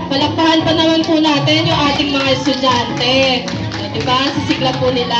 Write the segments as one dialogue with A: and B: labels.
A: Palakpakan pa naman po natin yung ating mga estudyante. Diba? Sisigla po nila.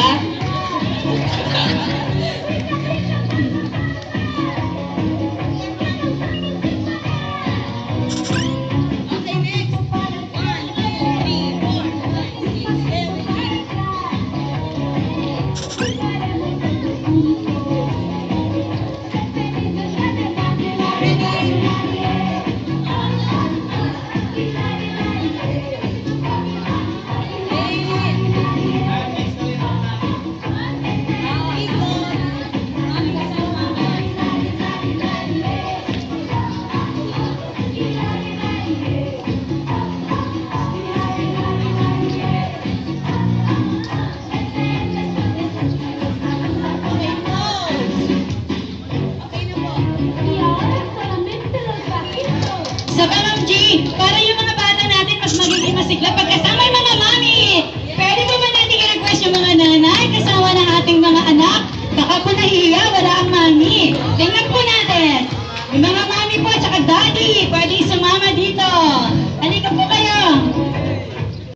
A: Sa MMG, para yung mga bata natin mas magiging masigla pagkasama yung mga mami. Pwede po ba natin i-request yung mga nanay kasama ng ating mga anak? Baka po nahihiya, wala ang mami.